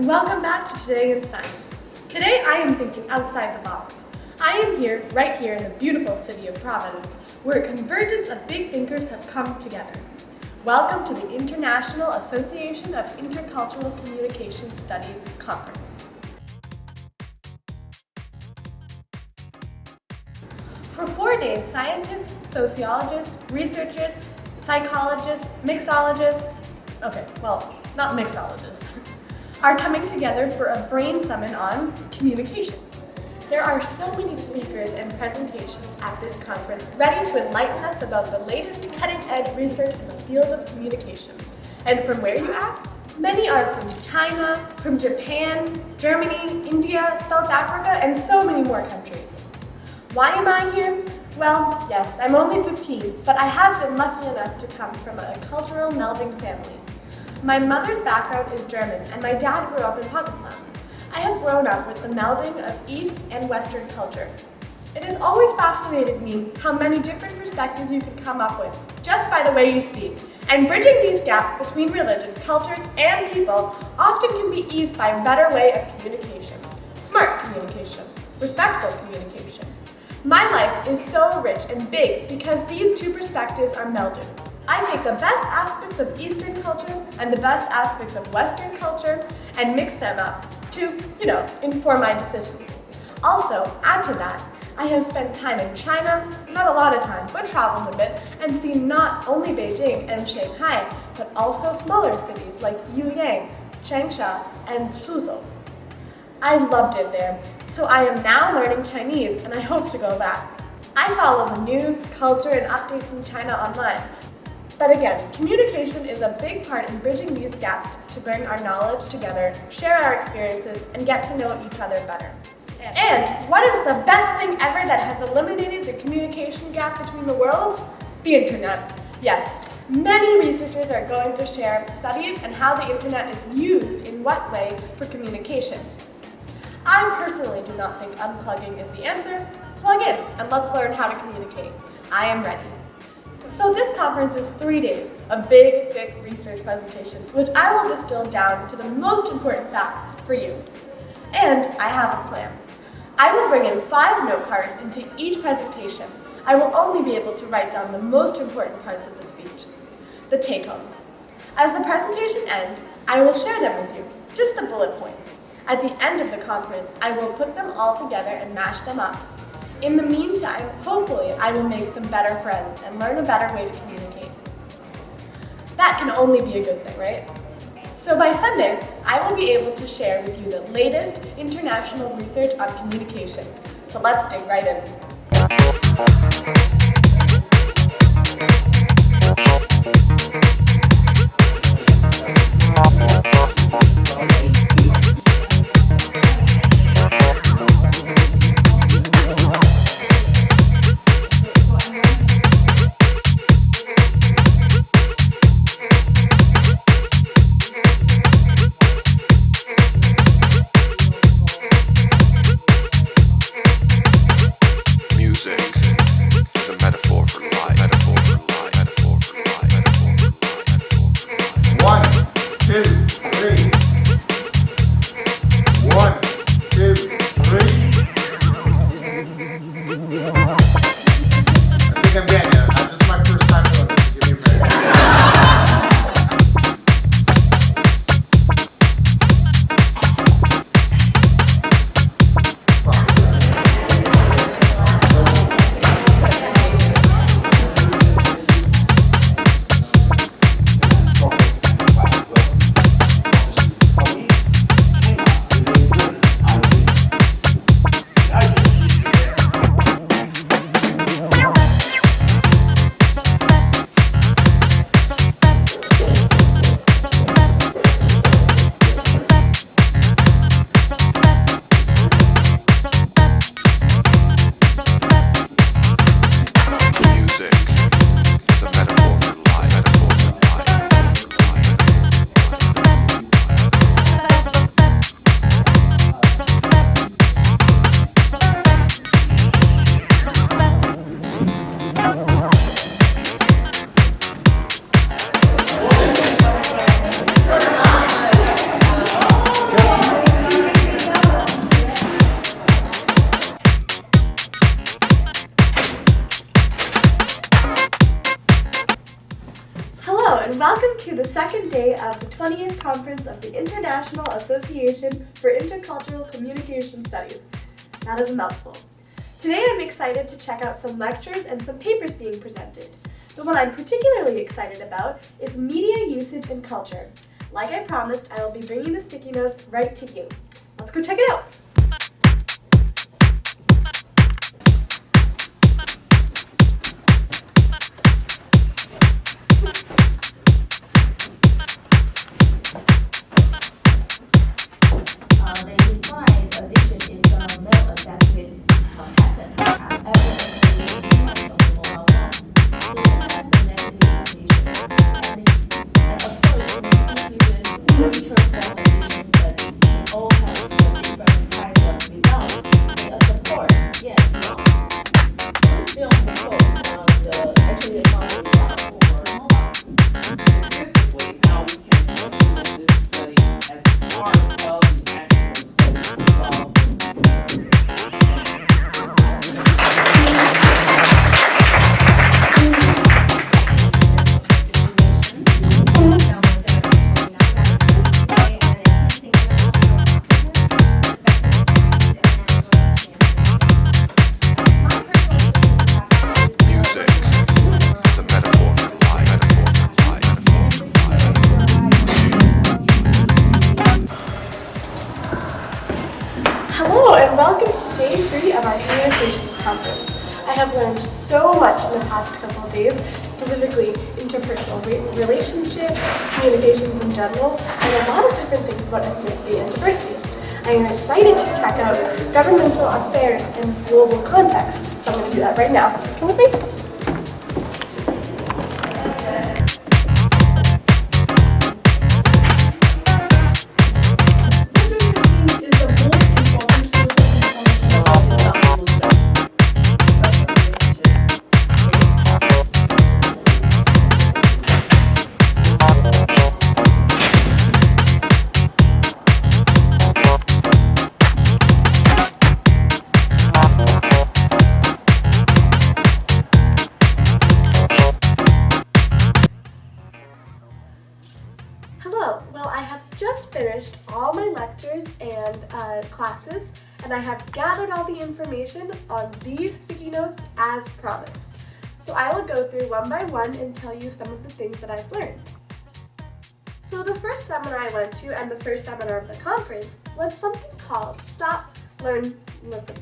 and welcome back to Today in Science. Today I am thinking outside the box. I am here, right here in the beautiful city of Providence, where a convergence of big thinkers have come together. Welcome to the International Association of Intercultural Communication Studies Conference. For 4 days, scientists, sociologists, researchers, psychologists, mixologists, not mixologists, are coming together for a brain summit on communication. There are so many speakers and presentations at this conference ready to enlighten us about the latest cutting-edge research in the field of communication. And from where, you ask? Many are from China, from Japan, Germany, India, South Africa, and so many more countries. Why am I here? Well, yes, I'm only 15, but I have been lucky enough to come from a cultural melding family. My mother's background is German, and my dad grew up in Pakistan. I have grown up with the melding of East and Western culture. It has always fascinated me how many different perspectives you can come up with just by the way you speak, and bridging these gaps between religion, cultures, and people often can be eased by a better way of communication. Smart communication, respectful communication. My life is so rich and big because these two perspectives are melded. I take the best aspects of Eastern culture and the best aspects of Western culture and mix them up to, inform my decisions. Also, add to that, I have spent time in China, not a lot of time, but traveled a bit, and seen not only Beijing and Shanghai, but also smaller cities like Yuyang, Changsha, and Suzhou. I loved it there, so I am now learning Chinese and I hope to go back. I follow the news, culture, and updates in China online. But again, communication is a big part in bridging these gaps to bring our knowledge together, share our experiences, and get to know each other better. And what is the best thing ever that has eliminated the communication gap between the worlds? The internet. Yes, many researchers are going to share studies and how the internet is used in what way for communication. I personally do not think unplugging is the answer. Plug in and let's learn how to communicate. I am ready. So this conference is 3 days of big, thick research presentations, which I will distill down to the most important facts for you. And I have a plan. I will bring in 5 note cards into each presentation. I will only be able to write down the most important parts of the speech, the take-homes. As the presentation ends, I will share them with you, just the bullet points. At the end of the conference, I will put them all together and mash them up. In the meantime, hopefully, I will make some better friends and learn a better way to communicate. That can only be a good thing, right? So by Sunday, I will be able to share with you the latest international research on communication. So let's dig right in. Music is a metaphor. and welcome to the second day of the 20th Conference of the International Association for Intercultural Communication Studies. That is a mouthful. Today I'm excited to check out some lectures and some papers being presented. The one I'm particularly excited about is media usage and culture. Like I promised, I will be bringing the sticky notes right to you. Let's go check it out. Hello and welcome to day 3 of our Communications Conference. I have learned so much in the past couple of days, specifically interpersonal relationships, communications in general, and a lot of different things about ethnicity and diversity. I am excited to check out governmental affairs and global context, so I'm going to do that right now. Come with me. Hello, well I have just finished all my lectures and classes, and I have gathered all the information on these sticky notes as promised. So I will go through one by one and tell you some of the things that I've learned. So the first seminar I went to and the first seminar of the conference was something called Stop, Learn, Listen.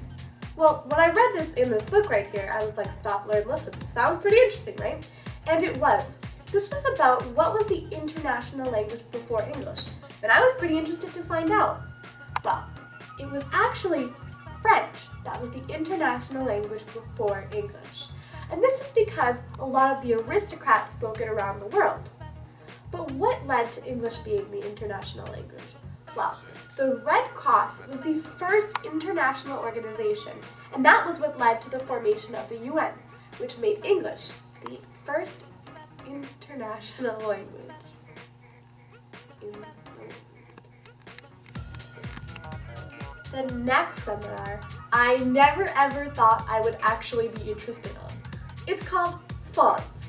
Well, when I read this in this book right here, I was like, Stop, Learn, Listen. Sounds pretty interesting, right? And it was. This was about what was the international language before English, and I was pretty interested to find out. Well, it was actually French that was the international language before English. And this was because a lot of the aristocrats spoke it around the world. But what led to English being the international language? Well, the Red Cross was the first international organization, and that was what led to the formation of the UN, which made English the first international language. The next seminar, I never ever thought I would actually be interested in. It's called fonts.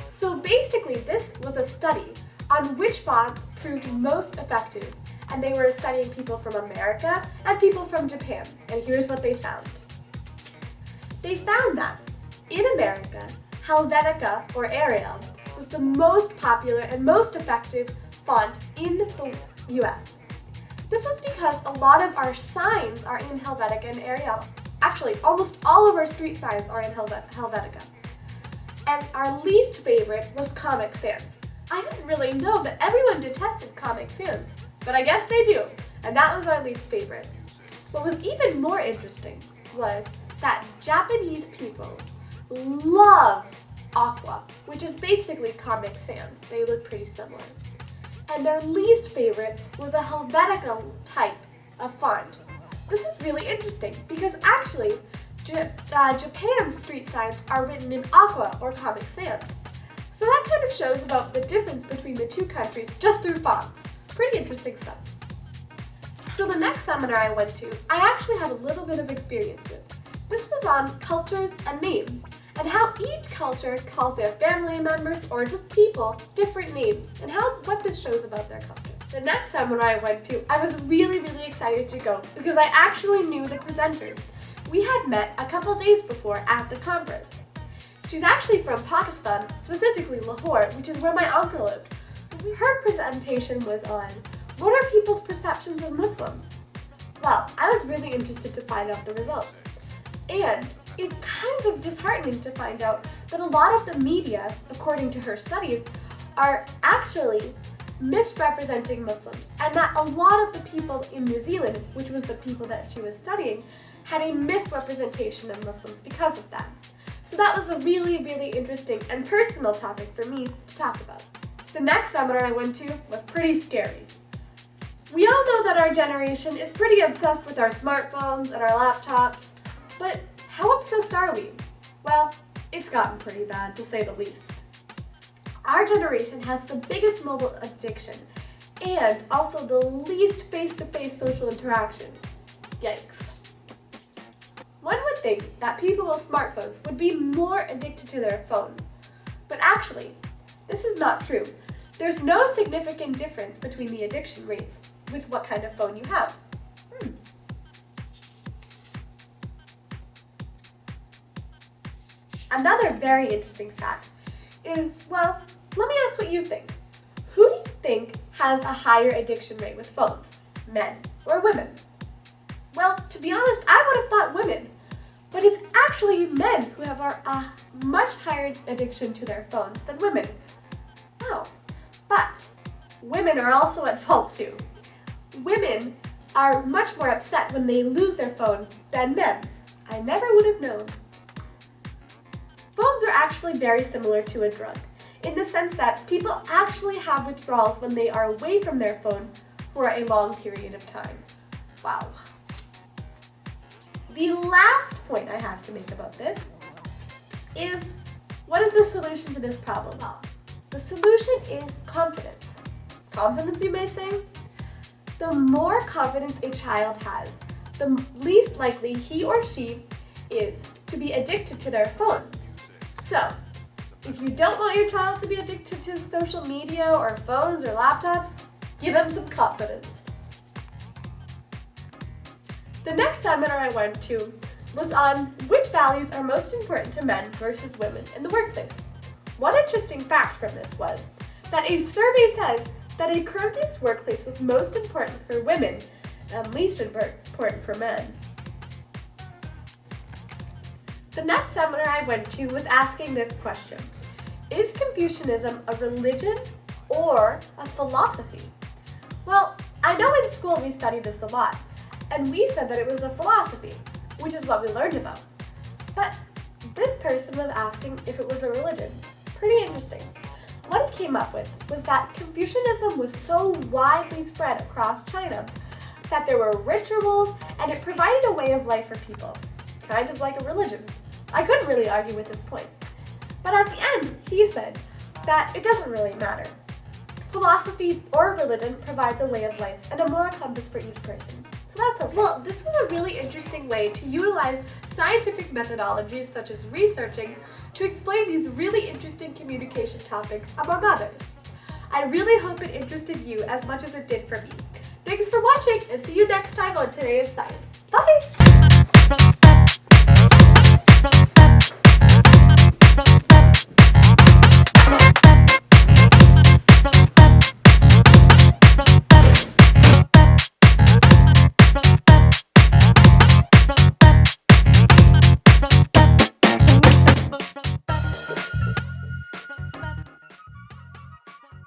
So basically this was a study on which fonts proved most effective, and they were studying people from America and people from Japan, and here's what they found. They found that in America, Helvetica, or Arial, was the most popular and most effective font in the US. This was because a lot of our signs are in Helvetica and Arial. Actually, almost all of our street signs are in Helvetica. And our least favorite was Comic Sans. I didn't really know that everyone detested Comic Sans, but I guess they do, and that was our least favorite. What was even more interesting was that Japanese people love Aqua, which is basically Comic Sans. They look pretty similar. And their least favorite was a Helvetica type of font. This is really interesting because actually Japan's street signs are written in Aqua or Comic Sans. So that kind of shows about the difference between the two countries just through fonts. Pretty interesting stuff. So the next seminar I went to, I actually had a little bit of experience with. This was on cultures and names, and how each culture calls their family members or just people different names, and what this shows about their culture. The next seminar I went to, I was really excited to go because I actually knew the presenter. We had met a couple days before at the conference. She's actually from Pakistan, specifically Lahore, which is where my uncle lived. So her presentation was on, what are people's perceptions of Muslims? Well, I was really interested to find out the results. And it's kind of disheartening to find out that a lot of the media, according to her studies, are actually misrepresenting Muslims, and that a lot of the people in New Zealand, which was the people that she was studying, had a misrepresentation of Muslims because of that. So that was a really interesting and personal topic for me to talk about. The next seminar I went to was pretty scary. We all know that our generation is pretty obsessed with our smartphones and our laptops, but how obsessed are we? Well, it's gotten pretty bad, to say the least. Our generation has the biggest mobile addiction and also the least face-to-face social interaction. Yikes. One would think that people with smartphones would be more addicted to their phone, but actually, this is not true. There's no significant difference between the addiction rates with what kind of phone you have. Another very interesting fact is, well, let me ask what you think. Who do you think has a higher addiction rate with phones, men or women? Well, to be honest, I would have thought women, but it's actually men who have a much higher addiction to their phones than women. Wow. But women are also at fault too. Women are much more upset when they lose their phone than men. I never would have known. Phones are actually very similar to a drug, in the sense that people actually have withdrawals when they are away from their phone for a long period of time. Wow. The last point I have to make about this is, what is the solution to this problem? Well, the solution is confidence. Confidence, you may say? The more confidence a child has, the least likely he or she is to be addicted to their phone. So, if you don't want your child to be addicted to social media or phones or laptops, give them some confidence. The next seminar I went to was on which values are most important to men versus women in the workplace. One interesting fact from this was that a survey says that a career-based workplace was most important for women and least important for men. The next seminar I went to was asking this question: is Confucianism a religion or a philosophy? Well, I know in school we studied this a lot, and we said that it was a philosophy, which is what we learned about. But this person was asking if it was a religion. Pretty interesting. What he came up with was that Confucianism was so widely spread across China that there were rituals and it provided a way of life for people, kind of like a religion. I couldn't really argue with his point. But at the end, he said that it doesn't really matter. Philosophy or religion provides a way of life and a moral compass for each person. So that's okay. Well, this was a really interesting way to utilize scientific methodologies such as researching to explain these really interesting communication topics, among others. I really hope it interested you as much as it did for me. Thanks for watching, and see you next time on Today's Science. Bye!